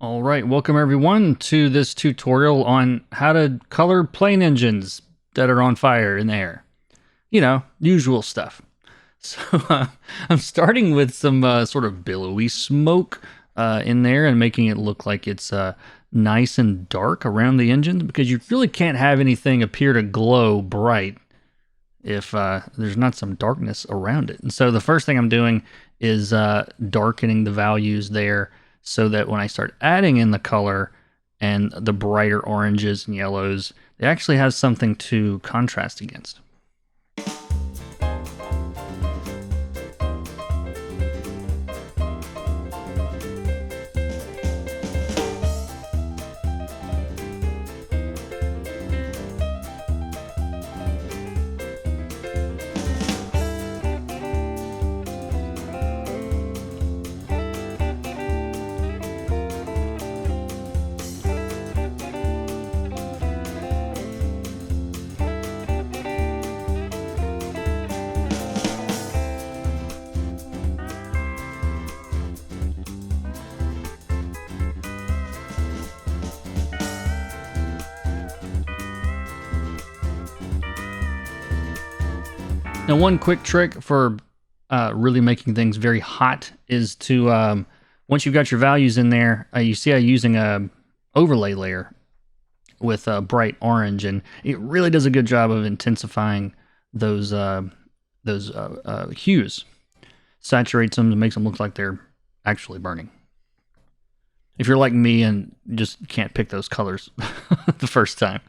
All right, welcome everyone to this tutorial on how to color plane engines that are on fire in the air. You know, usual stuff. So I'm starting with some sort of billowy smoke in there and making it look like it's nice and dark around the engine because you really can't have anything appear to glow bright if there's not some darkness around it. And so the first thing I'm doing is darkening the values there so that when I start adding in the color and the brighter oranges and yellows, it actually has something to contrast against. Now, one quick trick for really making things very hot is to, once you've got your values in there, you see I'm using a overlay layer with a bright orange, and it really does a good job of intensifying those hues. Saturates them and makes them look like they're actually burning. If you're like me and just can't pick those colors the first time.